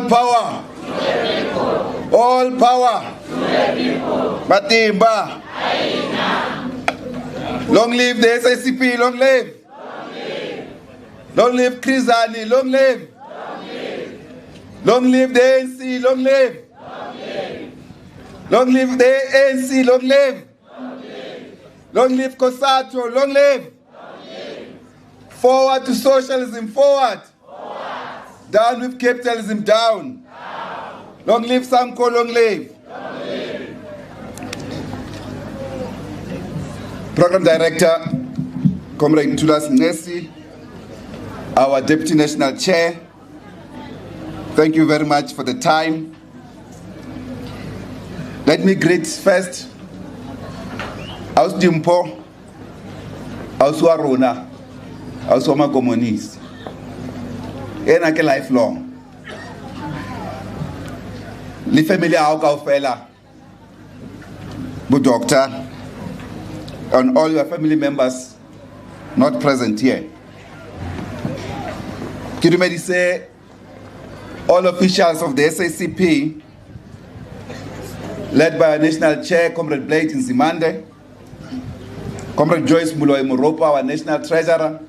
All power. All power. Matimba. Long live the SACP, long live. Long live Krizani, long live. Long live the ANC, long live. Long live the ANC, long live. Long live COSATU, long live. Forward to socialism, forward. Down with capitalism, down. Long live Samko, long live. Program Director, Comrade Tulas Nesi, our Deputy National Chair, thank you very much for the time. Let me greet first Aus Dimpo, Aus Warona, Aus Wama Communist, and a lifelong. The family of fella, good doctor, and all your family members not present here. Can you say all officials of the SACP, led by our National Chair, Comrade Blade Nzimande, Comrade Joyce Muloi Moropa, our National Treasurer,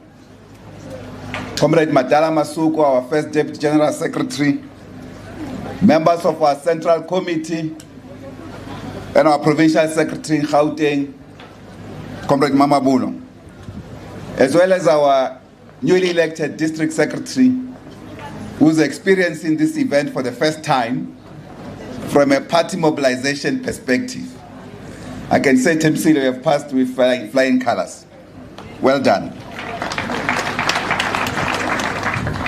Comrade Madala Masuko, our First Deputy General Secretary, members of our Central Committee, and our Provincial Secretary in Gauteng, Comrade Mama Bulo, as well as our newly elected District Secretary, who's experiencing this event for the first time from a party mobilization perspective. I can say, Temsile, we have passed with flying colors. Well done.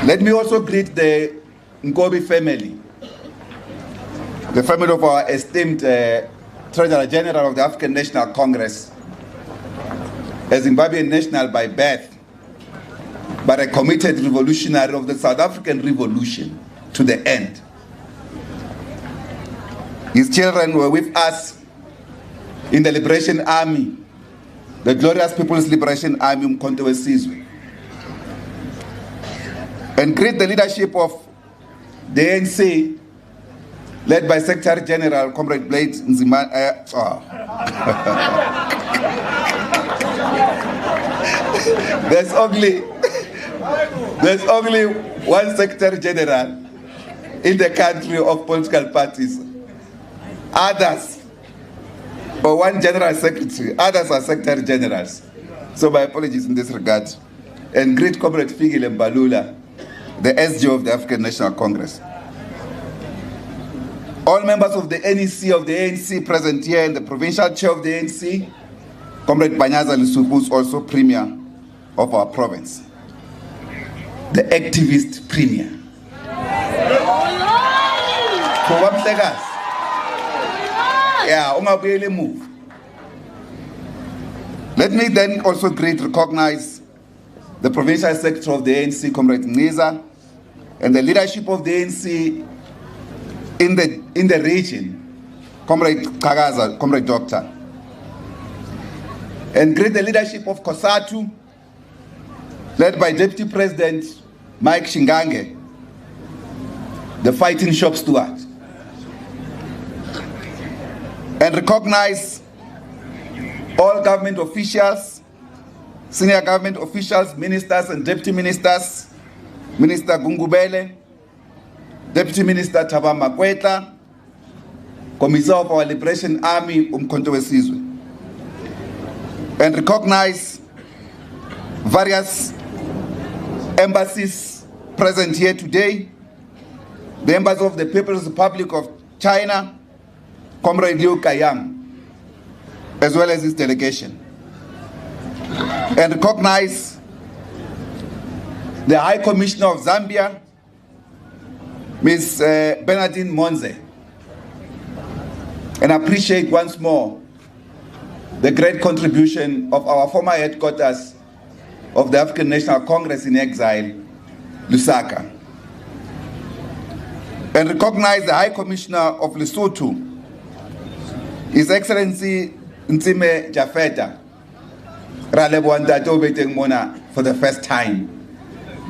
Let me also greet the Ngobi family, the family of our esteemed Treasurer General of the African National Congress, a Zimbabwean national by birth, but a committed revolutionary of the South African Revolution to the end. His children were with us in the Liberation Army, the Glorious People's Liberation Army, Mkhonto weSizwe. And greet the leadership of the ANC, led by Secretary General Comrade Blade Nzimande. There's only one Secretary General in the country of political parties. Others, or one General Secretary, others are Secretary Generals. So my apologies in this regard. And great Comrade Figile Mbalula, the SGO of the African National Congress. All members of the NEC of the ANC present here, and the Provincial Chair of the ANC, Comrade Panyaza Lisuku, who is also Premier of our province. The activist Premier. For what seconds? Yeah, ungabuyele move. Let me then also recognize the Provincial Secretary of the ANC, Comrade Ngiza, and the leadership of the ANC in the region, Comrade Kagaza, Comrade Doctor. And greet the leadership of COSATU, led by Deputy President Mike Shingange, the fighting shop steward. And recognize all government officials, senior government officials, ministers and deputy ministers, Minister Gungubele, Deputy Minister Thaba Makwetla, Commissar of our Liberation Army, Mkhonto weSizwe. And recognize various embassies present here today, the Embassy of the People's Republic of China, Comrade Liu Kayang, as well as his delegation. And recognize the High Commissioner of Zambia, Ms. Bernardine Monze, and appreciate once more the great contribution of our former headquarters of the African National Congress in exile, Lusaka. And recognize the High Commissioner of Lesotho, His Excellency Ntsime Jafeta, for the first time.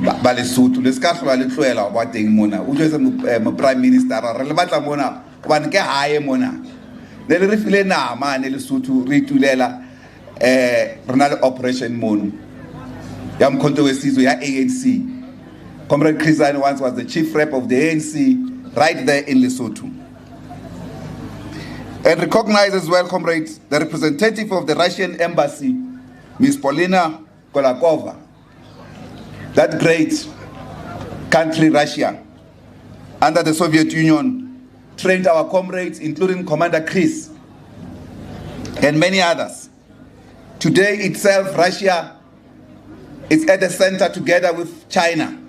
ba Lesotho le ska hlola le tloela ba teng mona o jwetse mo prime minister re le batla mona hobane ke hae mona ne le re file nama ne Lesotho re itulela re na le operation mono ya Mkhonto wesizwe ya ANC. Comrade Krizane once was the chief rep of the ANC right there in Lesotho. And recognize as well, comrades, the representative of the Russian embassy, Ms. Polina Kolakova, that great country, Russia, under the Soviet Union, trained our comrades, including Commander Chris and many others. Today itself, Russia is at the center together with China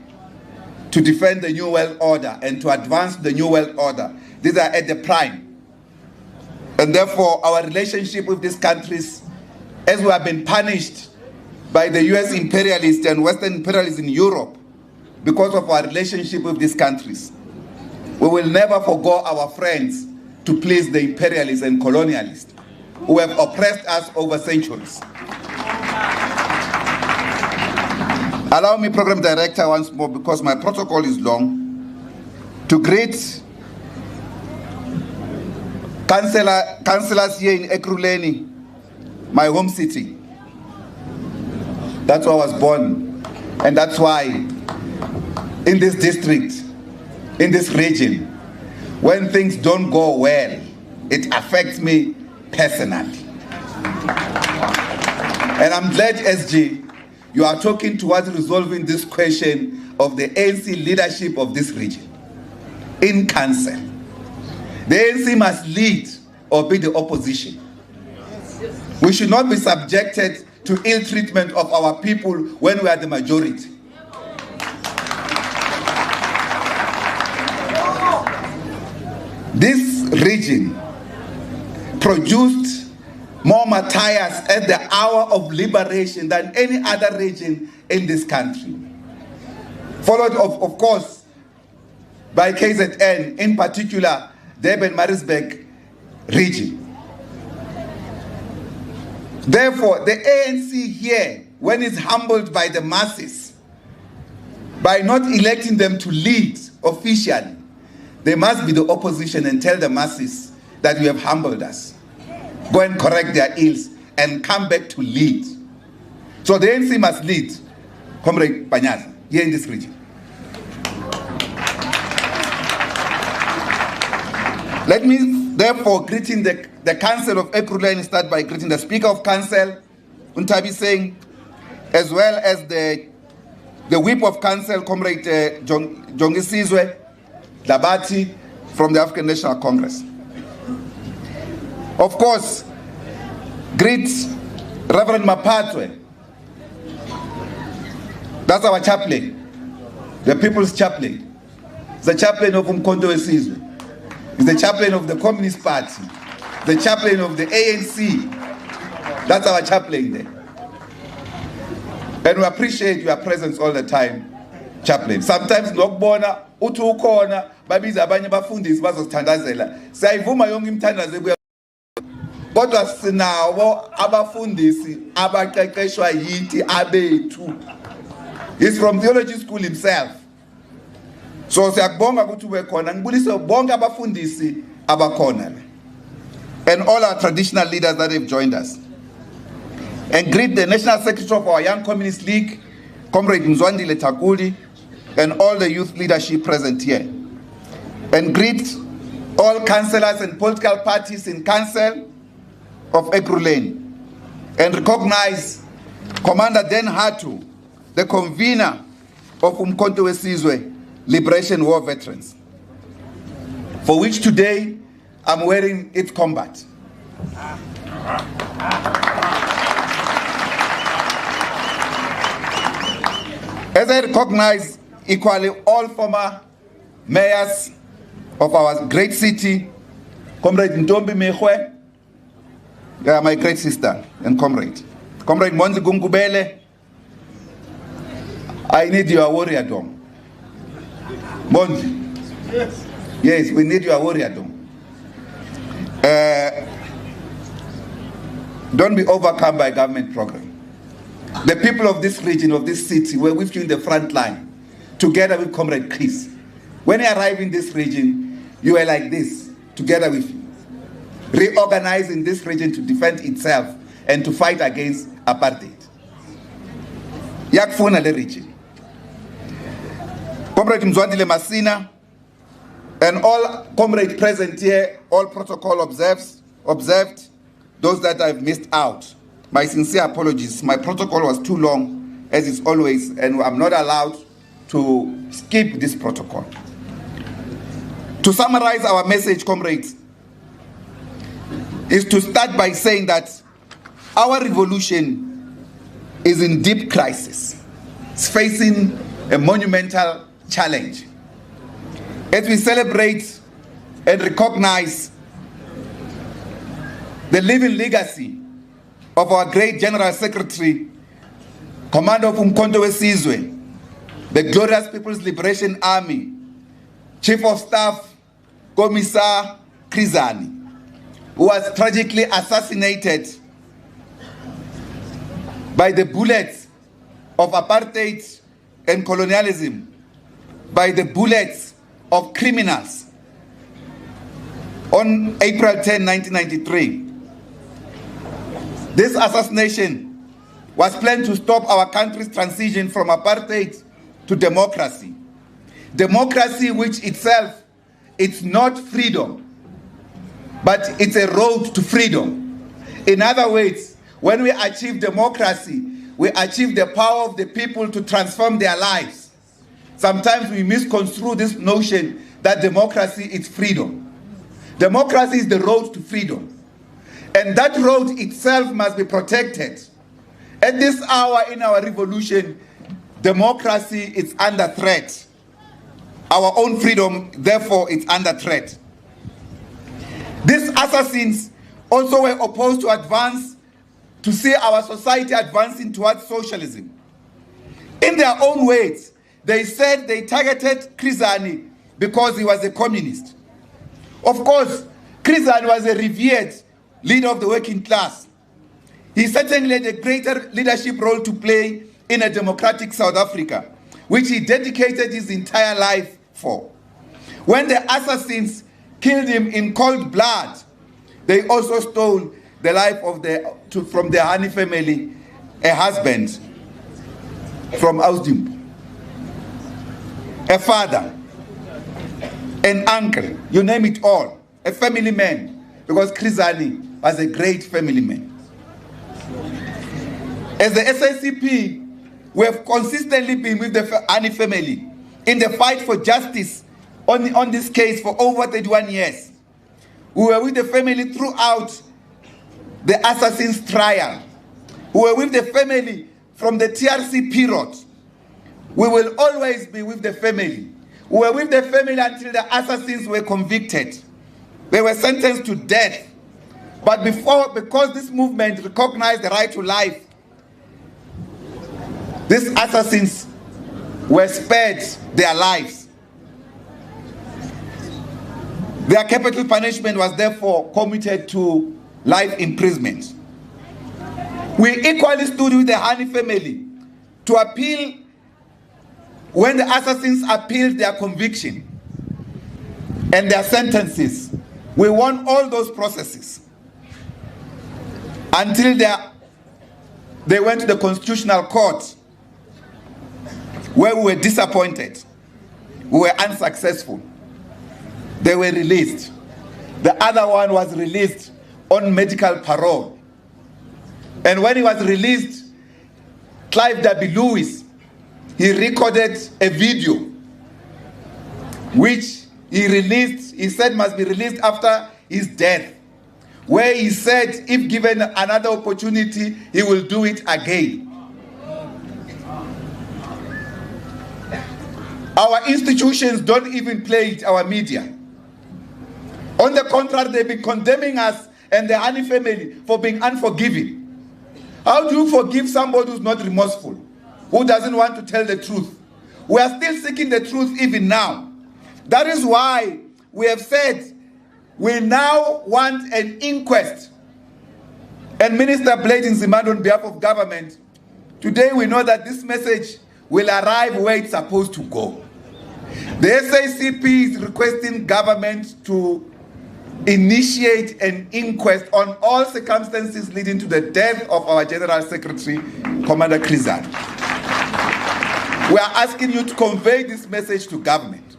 to defend the New World Order and to advance the New World Order. These are at the prime. And therefore, our relationship with these countries, as we have been punished by the US imperialists and Western imperialists in Europe because of our relationship with these countries, we will never forgo our friends to please the imperialists and colonialists who have oppressed us over centuries. Allow me, Program Director, once more, because my protocol is long, to greet councillors here in Ekurhuleni, my home city. That's where I was born, and that's why in this district, in this region, when things don't go well, it affects me personally. And I'm glad, SG, you are talking towards resolving this question of the ANC leadership of this region in council. The ANC must lead or be the opposition. We should not be subjected to ill treatment of our people when we are the majority. This region produced more martyrs at the hour of liberation than any other region in this country. Followed, of course, by KZN, in particular, Durban-Maritzburg region. Therefore, the ANC here, when it's humbled by the masses, by not electing them to lead officially, they must be the opposition and tell the masses that you have humbled us. Go and correct their ills and come back to lead. So the ANC must lead, Comrade Panyaza, here in this region. Let me therefore greeting the Council of Ekurhuleni start by greeting the Speaker of Council, Untabi Singh, as well as the Whip of Council, Comrade Jongisizwe Dabati from the African National Congress. Of course, greet Reverend Mapatwe. That's our chaplain, the people's chaplain. The chaplain of Mkhonto wesizwe. He's the chaplain of the Communist Party, the chaplain of the ANC. That's our chaplain there. And we appreciate your presence all the time, chaplain. Sometimes nokubona uthi ukhona babiza abanye abafundisi bazosithandazela. Siyayivuma yonke imithandazo ebuya. Kodwa sinawo abafundisi abaqeqeshwa yithi abethu. He's from theology school himself. So siyakubonga ukuthi ube khona. Ngibulise bonke abafundisi abakhona. And all our traditional leaders that have joined us. And greet the National Secretary of our Young Communist League, Comrade Mzwandile Takuli, and all the youth leadership present here. And greet all councillors and political parties in council of Ekurhuleni. And recognize Commander Den Hatu, the convener of Mkhonto wesizwe Liberation War Veterans, for which today I'm wearing its combat. As I recognize equally all former mayors of our great city, Comrade Ntombi Mehwe, my great sister and comrade. Comrade Monzi Gungubele, I need your warrior dome. Monzi. Yes, we need your warrior dome. Don't be overcome by government program. The people of this region, of this city, were with you in the front line, together with Comrade Chris. When you arrived in this region, you were like this, together with you, reorganizing this region to defend itself and to fight against apartheid. Yakufuna le region. Comrade Mzwandile Masina and all comrades present here, all protocol observed, those that I've missed out. My sincere apologies. My protocol was too long, as is always, and I'm not allowed to skip this protocol. To summarize our message, comrades, is to start by saying that our revolution is in deep crisis. It's facing a monumental challenge. As we celebrate and recognize the living legacy of our great General Secretary, Commander of Umkhonto weSizwe, the Glorious People's Liberation Army, Chief of Staff, Commissar Krizani, who was tragically assassinated by the bullets of apartheid and colonialism, by the bullets of criminals on April 10, 1993. This assassination was planned to stop our country's transition from apartheid to democracy. Democracy which itself, it's not freedom, but it's a road to freedom. In other words, when we achieve democracy, we achieve the power of the people to transform their lives. Sometimes we misconstrue this notion that democracy is freedom. Democracy is the road to freedom. And that road itself must be protected. At this hour in our revolution, democracy is under threat. Our own freedom, therefore, is under threat. These assassins also were opposed to see our society advancing towards socialism. In their own words, they said they targeted Krizani because he was a communist. Of course, Krizani was a revered leader of the working class. He certainly had a greater leadership role to play in a democratic South Africa, which he dedicated his entire life for. When the assassins killed him in cold blood, they also stole the life of from the Hani family, a husband from Ausdimpo, a father, an uncle, you name it all, a family man, because Krizani was a great family man. As the SACP, we have consistently been with the Hani family in the fight for justice on this case for over 31 years. We were with the family throughout the assassin's trial. We were with the family from the TRC period. We will always be with the family. We were with the family until the assassins were convicted. They were sentenced to death. But because this movement recognized the right to life, these assassins were spared their lives. Their capital punishment was therefore commuted to life imprisonment. We equally stood with the Hani family to appeal when the assassins appealed their conviction and their sentences. We won all those processes until they went to the Constitutional Court, where we were disappointed. We were unsuccessful. They were released. The other one was released on medical parole. And when he was released, Clive W. Lewis, he recorded a video which he said must be released after his death, where he said if given another opportunity, he will do it again. Our institutions don't even play it, our media. On the contrary, they've been condemning us and the Hani family for being unforgiving. How do you forgive somebody who's not remorseful, who doesn't want to tell the truth? We are still seeking the truth even now. That is why we have said we now want an inquest. And Minister Blade Nzimande, on behalf of government, Today we know that this message will arrive where it's supposed to go. The SACP is requesting government to initiate an inquest on all circumstances leading to the death of our General Secretary, Commander Krizan. We are asking you to convey this message to government.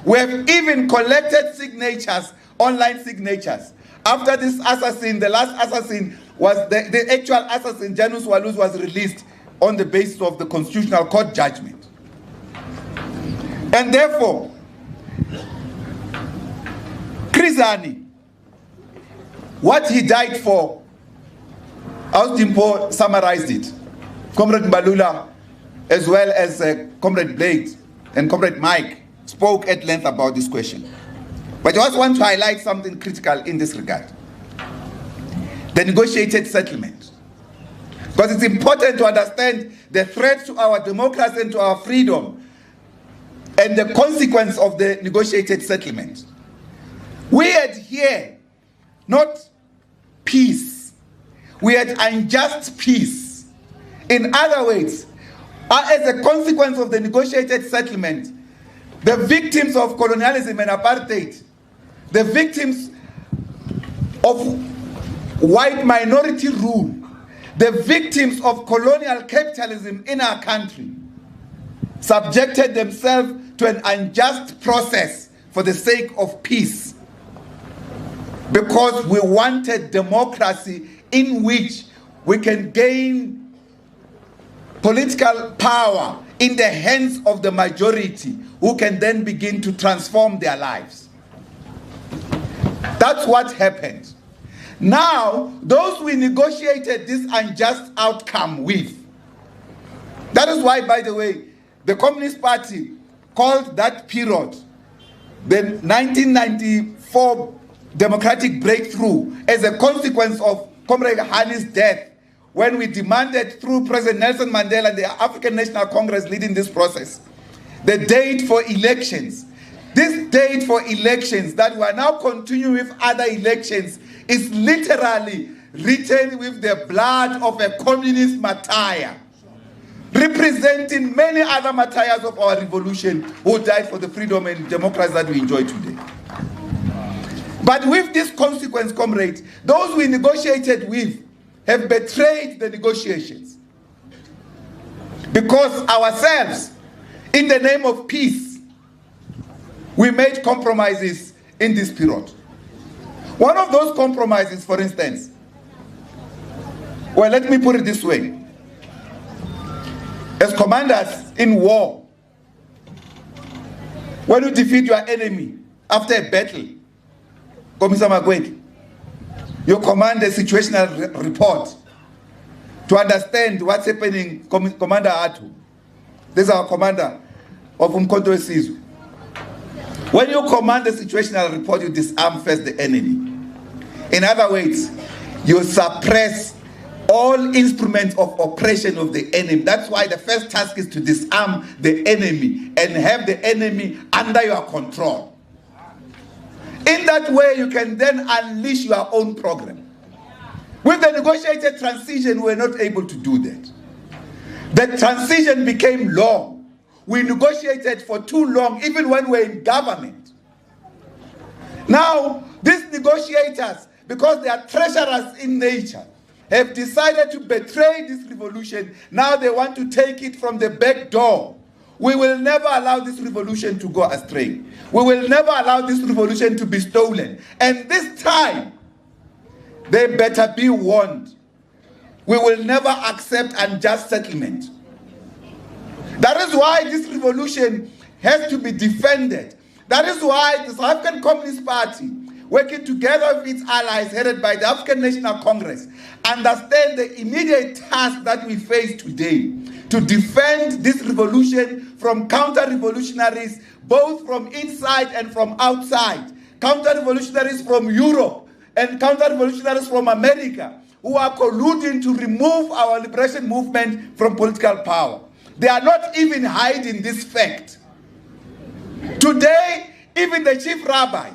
We have even collected signatures, online signatures. After this assassin, the last assassin was the actual assassin, Janus Waluz, was released on the basis of the Constitutional Court judgment. And therefore, Krizani, what he died for, Austimpo summarized it. Comrade Mbalula, as well as Comrade Blade and Comrade Mike, spoke at length about this question. But I also want to highlight something critical in this regard. The negotiated settlement. Because it's important to understand the threat to our democracy and to our freedom and the consequence of the negotiated settlement. We had here not peace. We had unjust peace. In other words, as a consequence of the negotiated settlement, the victims of colonialism and apartheid, the victims of white minority rule, the victims of colonial capitalism in our country, subjected themselves to an unjust process for the sake of peace, because we wanted democracy in which we can gain political power in the hands of the majority, who can then begin to transform their lives. That's what happened. Now, those we negotiated this unjust outcome with, that is why, by the way, the Communist Party called that period the 1994 democratic breakthrough as a consequence of Comrade Hani's death, when we demanded through President Nelson Mandela and the African National Congress leading this process, the date for elections. This date for elections that we are now continuing with other elections is literally written with the blood of a communist martyr, representing many other martyrs of our revolution who died for the freedom and democracy that we enjoy today. But with this consequence, comrades, those we negotiated with have betrayed the negotiations. Because ourselves, in the name of peace, we made compromises in this period. One of those compromises, for instance, well, let me put it this way. As commanders in war, when you defeat your enemy after a battle, Komisar Magwedi, you command a situational report to understand what's happening. Commander Atu, this is our commander of Umkhonto weSizwe. When you command the situational report, you disarm first the enemy. In other words, you suppress all instruments of oppression of the enemy. That's why the first task is to disarm the enemy and have the enemy under your control. In that way, you can then unleash your own program. With the negotiated transition, we were not able to do that. The transition became long. We negotiated for too long, even when we were in government. Now, these negotiators, because they are treacherous in nature, have decided to betray this revolution. Now they want to take it from the back door. We will never allow this revolution to go astray. We will never allow this revolution to be stolen. And this time, they better be warned. We will never accept unjust settlement. That is why this revolution has to be defended. That is why the South African Communist Party, working together with its allies headed by the African National Congress, understand the immediate task that we face today to defend this revolution from counter-revolutionaries, both from inside and from outside. Counter-revolutionaries from Europe and counter-revolutionaries from America who are colluding to remove our liberation movement from political power. They are not even hiding this fact. Today, even the chief rabbi,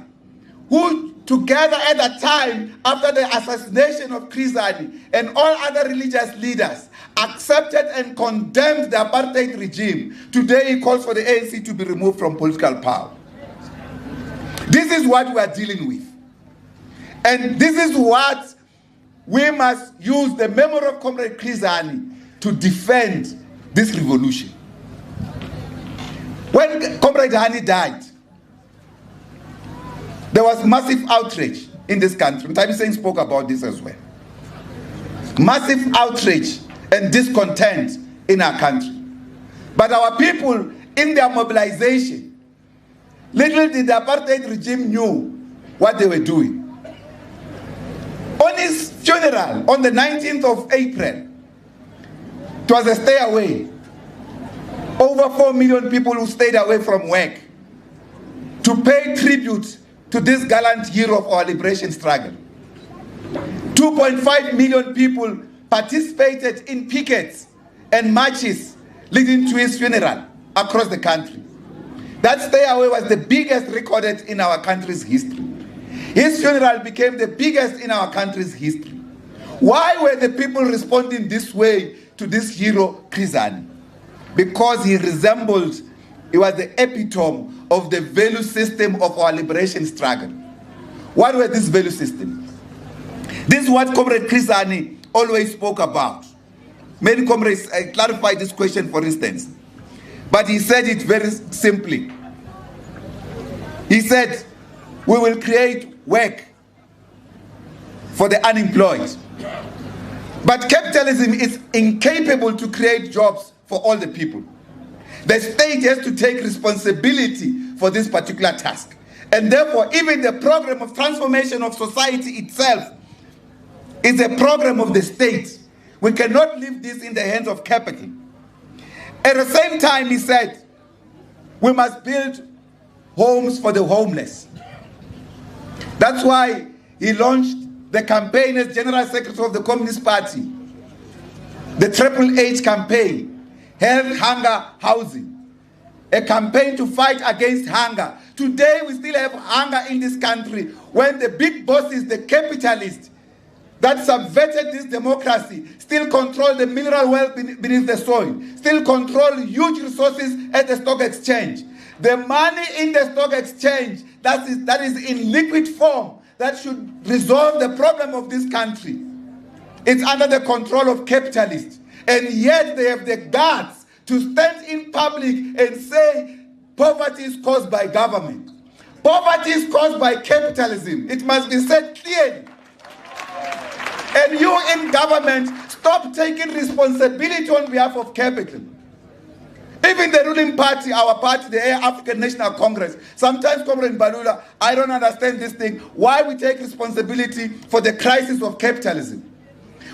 who together at that time after the assassination of Chris Hani and all other religious leaders, accepted and condemned the apartheid regime. Today he calls for the ANC to be removed from political power. This is what we are dealing with. And this is what we must use the memory of Comrade Chris Hani to defend this revolution. When Comrade Hani died, there was massive outrage in this country. Mtabi spoke about this as well. Massive outrage and discontent in our country. But our people, in their mobilization, little did the apartheid regime knew what they were doing. On his funeral, on the 19th of April, it was a stay away. Over 4 million people who stayed away from work to pay tribute to this gallant hero of our liberation struggle. 2.5 million people participated in pickets and marches leading to his funeral across the country. That stay away was the biggest recorded in our country's history. His funeral became the biggest in our country's history. Why were the people responding this way to this hero, Chris Hani? Because he resembled, he was the epitome of the value system of our liberation struggle. What were these value systems? This is what Comrade Chris Hani always spoke about. Many comrades clarified this question, for instance. But he said it very simply. He said, we will create work for the unemployed. But capitalism is incapable to create jobs for all the people. The state has to take responsibility for this particular task. And therefore, even the program of transformation of society itself is a program of the state. We cannot leave this in the hands of capital. At the same time, he said, we must build homes for the homeless. That's why he launched the campaign as General Secretary of the Communist Party, the Triple H campaign, Health, Hunger, Housing, a campaign to fight against hunger. Today we still have hunger in this country when the big bosses, the capitalists that subverted this democracy, still control the mineral wealth beneath the soil, still control huge resources at the stock exchange. The money in the stock exchange that is in liquid form, that should resolve the problem of this country, it's under the control of capitalists. And yet they have the guts to stand in public and say poverty is caused by government. Poverty is caused by capitalism. It must be said clearly. And you in government, stop taking responsibility on behalf of capital. Even the ruling party, our party, the African National Congress, sometimes, Comrade Balula, I don't understand this thing, why we take responsibility for the crisis of capitalism.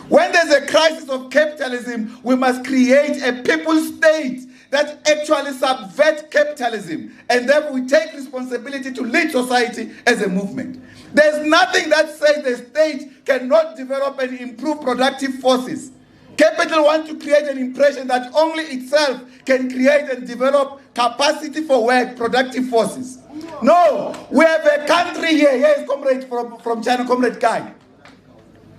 When there's a crisis of capitalism, we must create a people's state that actually subverts capitalism. And therefore we take responsibility to lead society as a movement. There's nothing that says the state cannot develop and improve productive forces. Capital wants to create an impression that only itself can create and develop capacity for work, productive forces. No, we have a country here. Here is comrade from China, Comrade Kai,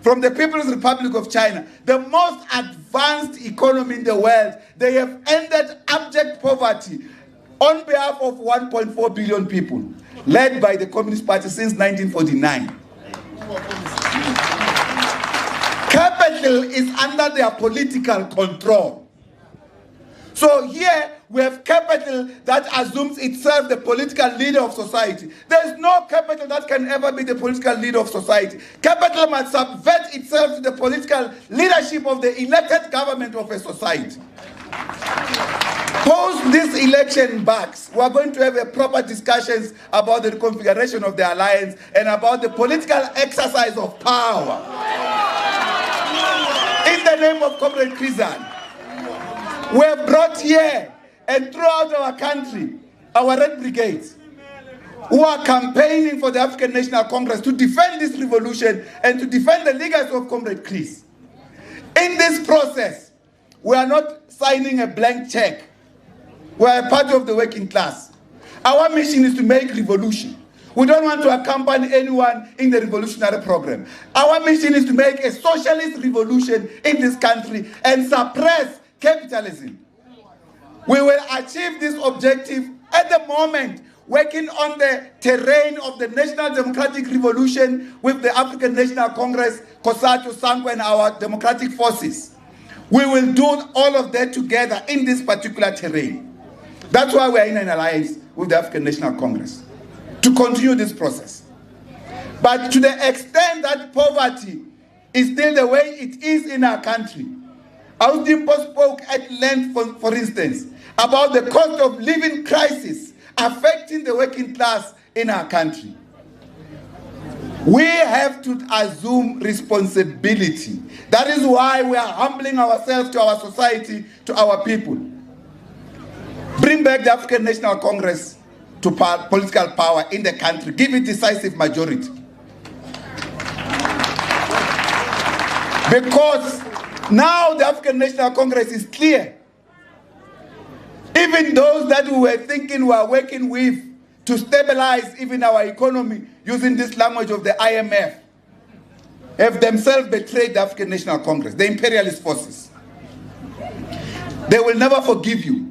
from the People's Republic of China, the most advanced economy in the world. They have ended abject poverty on behalf of 1.4 billion people, led by the Communist Party since 1949. Capital is under their political control. So here we have capital that assumes itself the political leader of society. There is no capital that can ever be the political leader of society. Capital must subvert itself to the political leadership of the elected government of a society. Post this election backs, we are going to have a proper discussions about the reconfiguration of the alliance and about the political exercise of power. In the name of Comrade Chris Hani, we have brought here and throughout our country our Red Brigades who are campaigning for the African National Congress to defend this revolution and to defend the legacy of Comrade Chris. In this process, we are not signing a blank check. We are a part of the working class. Our mission is to make revolution. We don't want to accompany anyone in the revolutionary program. Our mission is to make a socialist revolution in this country and suppress capitalism. We will achieve this objective at the moment, working on the terrain of the National Democratic Revolution with the African National Congress, COSATU, SANCO, and our democratic forces. We will do all of that together in this particular terrain. That's why we are in an alliance with the African National Congress, to continue this process. But to the extent that poverty is still the way it is in our country, Ausdimpo spoke at length, for instance, about the cost of living crisis affecting the working class in our country. We have to assume responsibility. That is why we are humbling ourselves to our society, to our people. Bring back the African National Congress to political power in the country. Give it decisive majority. Because now the African National Congress is clear. Even those that we were thinking we are working with to stabilize even our economy using this language of the IMF have themselves betrayed the African National Congress, the imperialist forces. They will never forgive you.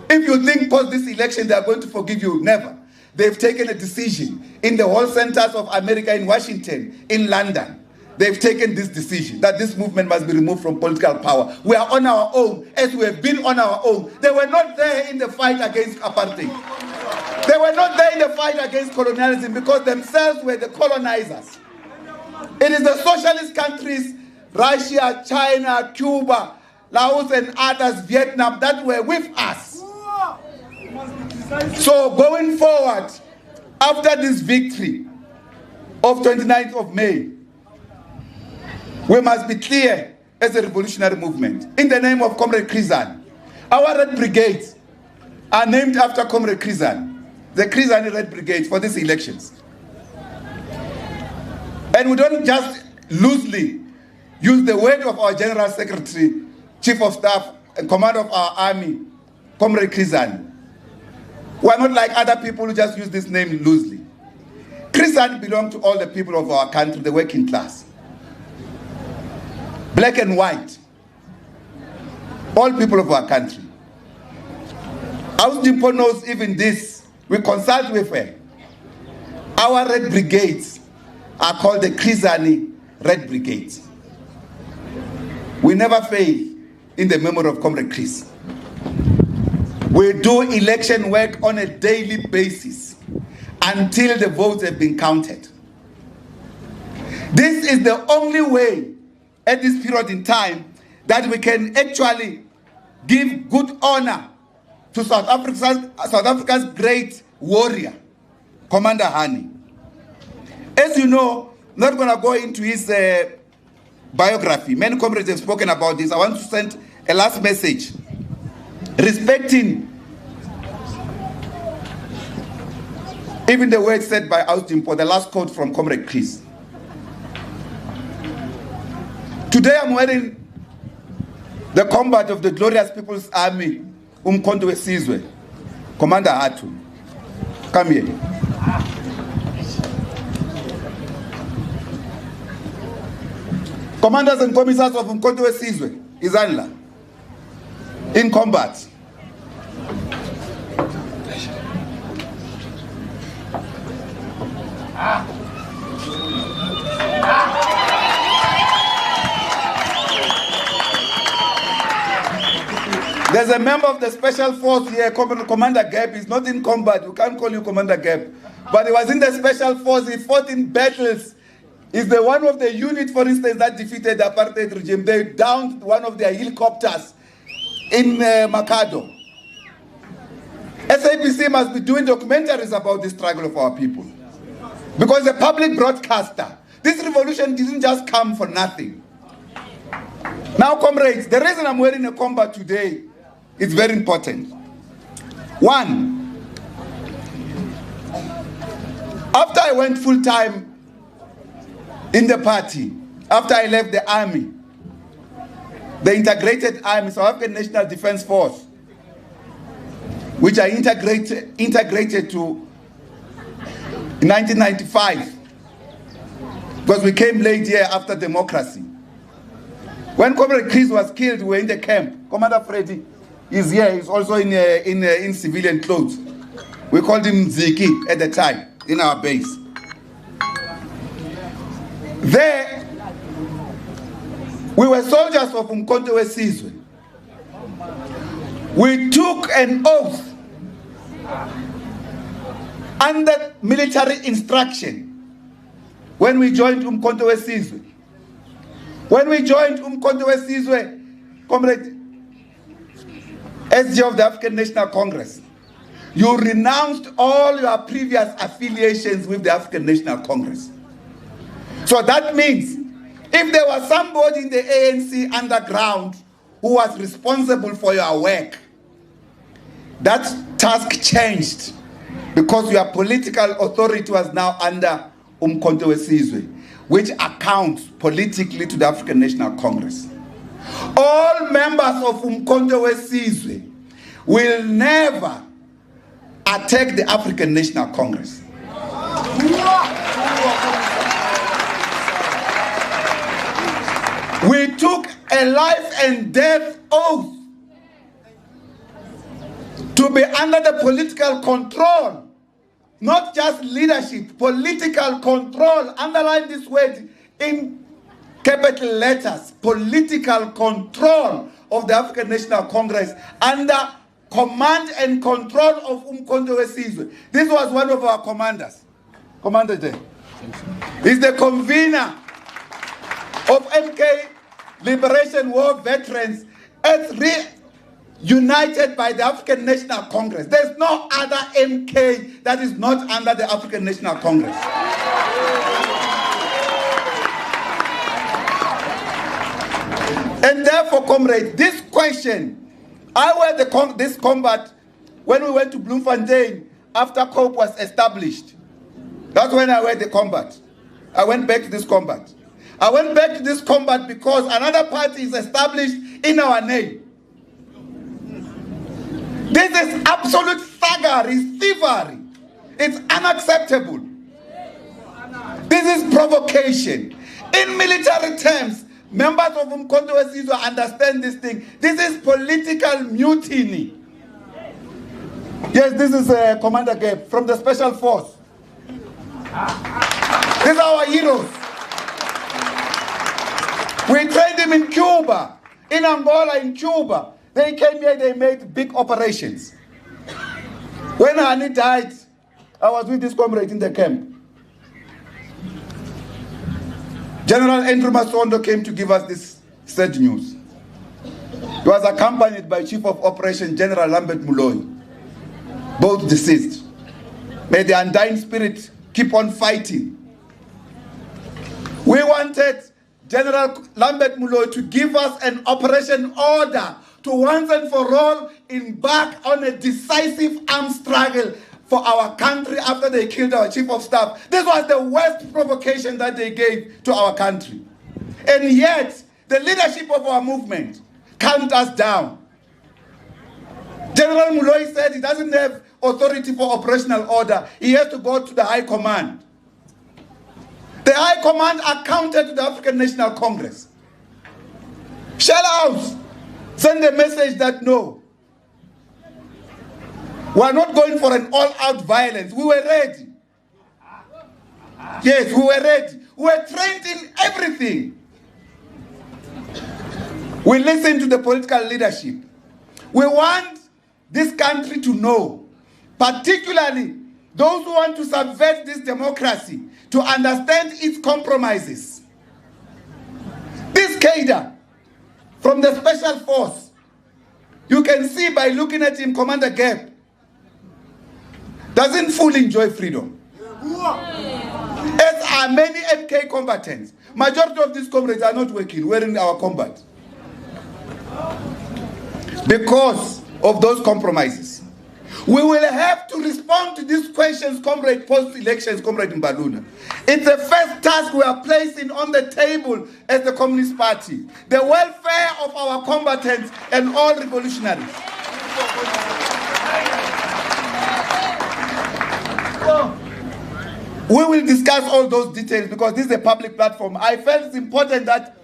If you think post this election they are going to forgive you, never. They've taken a decision in the whole centers of America, in Washington, in London. They've taken this decision that this movement must be removed from political power. We are on our own, as we have been on our own. They were not there in the fight against apartheid. They were not there in the fight against colonialism because themselves were the colonizers. It is the socialist countries, Russia, China, Cuba, Laos and others, Vietnam, that were with us. So going forward, after this victory of 29th of May, we must be clear as a revolutionary movement. In the name of Comrade Krizan, our Red Brigades are named after Comrade Krizan, the Krizani Red Brigade for these elections. And we don't just loosely use the word of our General Secretary, Chief of Staff, and Commander of our Army, Comrade Krizan. We are not like other people who just use this name loosely. Krizan belongs to all the people of our country, the working class. Black and white, all people of our country. Ausdimpo knows even this. We consult with her. Our Red Brigades are called the Krizani Red Brigades. We never fail in the memory of Comrade Chris. We do election work on a daily basis until the votes have been counted. This is the only way at this period in time that we can actually give good honor to South Africa's great warrior, Commander Hani. As you know, I'm not going to go into his biography. Many comrades have spoken about this. I want to send a last message respecting even the words said by Ausdimpo, the last quote from Comrade Chris. Today I'm wearing the combat of the glorious People's Army, Umkhonto weSizwe, Commander Hatu. Come here. Commanders and commissars of Umkhonto weSizwe, Izanla, in combat. There's a member of the special force here, Commander Gap. He's not in combat. We can't call you Commander Gap. But he was in the special force. He fought in battles. He's the one of the unit, for instance, that defeated the apartheid regime. They downed one of their helicopters in Makado. SAPC must be doing documentaries about the struggle of our people. Because the public broadcaster, this revolution didn't just come for nothing. Now, comrades, the reason I'm wearing a combat today is very important. One, after I went full-time in the party, after I left the army, the integrated army, South African National Defense Force, which I integrated to in 1995, because we came late here after democracy. When Comrade Chris was killed, we were in the camp. Commander Freddy is here. He's also in civilian clothes. We called him Ziki at the time in our base. There, we were soldiers of Umkhonto weSizwe. We took an oath under military instruction when we joined Umkhonto weSizwe. When we joined Umkhonto weSizwe, Comrade SG of the African National Congress, you renounced all your previous affiliations with the African National Congress. So that means if there was somebody in the ANC underground who was responsible for your work, that task changed because your political authority was now under Umkhonto weSizwe, which accounts politically to the African National Congress. All members of Umkhonto weSizwe will never attack the African National Congress. We took a life and death oath to be under the political control, not just leadership, political control. Underline this word in capital letters, political control of the African National Congress under command and control of Umkhonto weSizwe. This was one of our commanders. Commander J. He's the convener of MK Liberation War veterans as reunited by the African National Congress. There's no other MK that is not under the African National Congress. And therefore, comrade, this question, I wear this combat when we went to Bloemfontein after COPE was established. That's when I wear the combat. I went back to this combat. I went back to this combat because another party is established in our name. This is absolute thuggery, thievery. It's unacceptable. This is provocation. In military terms, members of Umkhonto weSizwe understand this thing. This is political mutiny. Yes, this is Commander Gabe from the Special Force. These are our heroes. We trained him in Cuba, in Angola, in Cuba. They came here, they made big operations. When Hani died, I was with this comrade in the camp. General Andrew Masondo came to give us this sad news. He was accompanied by Chief of Operations General Lambert Muloi, both deceased. May the undying spirit keep on fighting. We wanted General Lambert Muloi to give us an operation order to once and for all embark on a decisive armed struggle for our country after they killed our Chief of Staff. This was the worst provocation that they gave to our country. And yet, the leadership of our movement calmed us down. General Muloi said he doesn't have authority for operational order. He has to go to the High Command. The High Command accounted to the African National Congress. Shell out. Send a message that no. We are not going for an all-out violence. We were ready. Yes, we were ready. We were trained in everything. We listen to the political leadership. We want this country to know, particularly those who want to subvert this democracy, to understand its compromises. This cadre from the Special Force, you can see by looking at him, Commander Gap, doesn't fully enjoy freedom. As are many MK combatants. Majority of these comrades are not working, we're in our combat. Because of those compromises. We will have to respond to these questions, comrade, post-elections, comrade Mbalula. It's the first task we are placing on the table as the Communist Party. The welfare of our combatants and all revolutionaries. We will discuss all those details because this is a public platform. I felt it's important that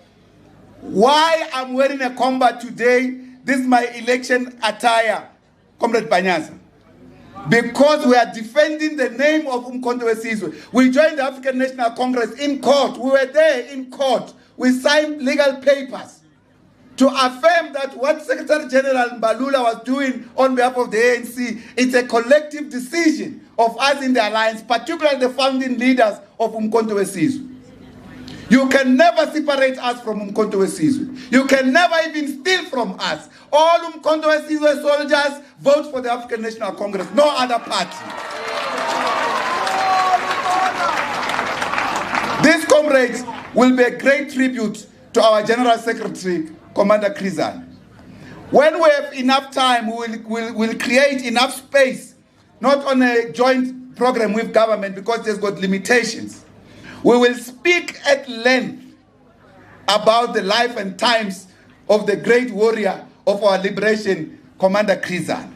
why I'm wearing a combat today, this is my election attire, Comrade Panyaza. Because we are defending the name of Umkhonto weSizwe. We joined the African National Congress in court. We were there in court. We signed legal papers to affirm that what Secretary General Mbalula was doing on behalf of the ANC, it's a collective decision of us in the alliance, particularly the founding leaders of Umkhonto weSizwe. You can never separate us from Umkhonto weSizwe. You can never even steal from us. All Umkhonto weSizwe soldiers vote for the African National Congress, no other party. This, comrades, will be a great tribute to our General Secretary, Commander Krizan. When we have enough time, we'll create enough space, not on a joint program with government because there's got limitations. We will speak at length about the life and times of the great warrior of our liberation, Commander Krizan.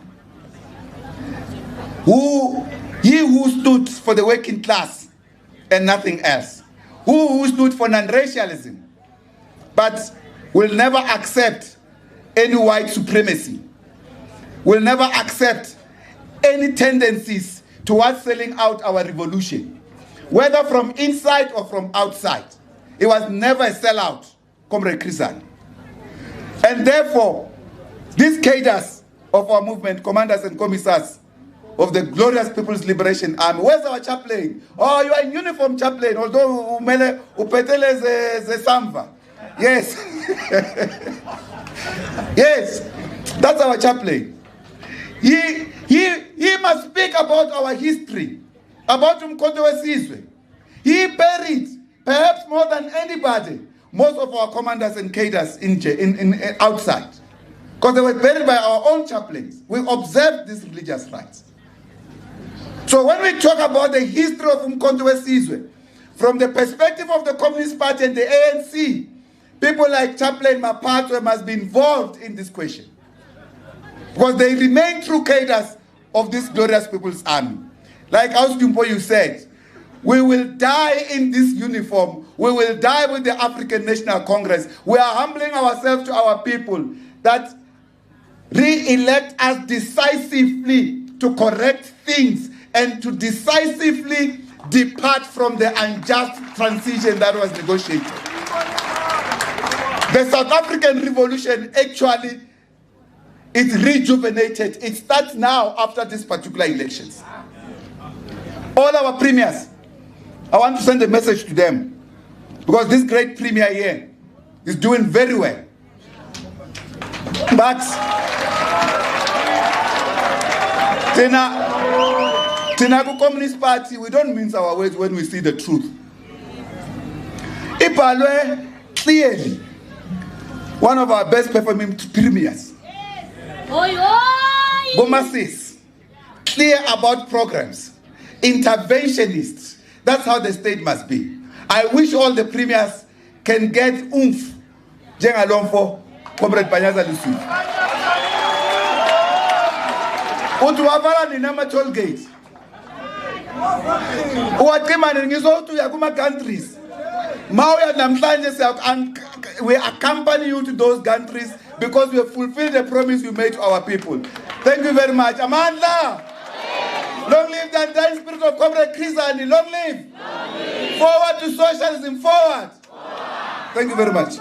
He who stood for the working class and nothing else. Who stood for non-racialism, but will never accept any white supremacy. Will never accept any tendencies towards selling out our revolution, whether from inside or from outside. It was never a sellout, Comrade Krizan. And therefore, these cadres of our movement, commanders and commissars of the glorious People's Liberation Army, where's our chaplain? Oh, you are in uniform, chaplain, although upetele ze samva. Yes. Yes, that's our chaplain. He must speak about our history, about Umkhonto weSizwe. He buried, perhaps more than anybody, most of our commanders and cadres outside. Because they were buried by our own chaplains. We observed these religious rites. So when we talk about the history of Umkhonto weSizwe, from the perspective of the Communist Party and the ANC, people like Chaplain Mapatwe must be involved in this question. Because they remain true cadres of this glorious People's Army. Like Austumpo, you said, we will die in this uniform. We will die with the African National Congress. We are humbling ourselves to our people that re-elect us decisively to correct things and to decisively depart from the unjust transition that was negotiated. The South African Revolution actually is rejuvenated. It starts now after these particular elections. All our premiers, I want to send a message to them because this great premier here is doing very well. But Tinaku Communist Party, we don't mince our words when we see the truth. Ipalwe, clearly, one of our best performing premiers. Bomasis, clear about programs, interventionists. That's how the state must be. I wish all the premiers can get oomph. Jengalomfo, Comrade Panyaza Lusu. Utuwavara ni nama toll gate. Uwatimani ngizotu ya kuma countries. Mauya namhlanje and we accompany you to those countries because we have fulfilled the promise we made to our people. Thank you very much. Amandla! Long live the undying spirit of Comrade Krizan. Long live! Forward to socialism. Forward! Thank you very much.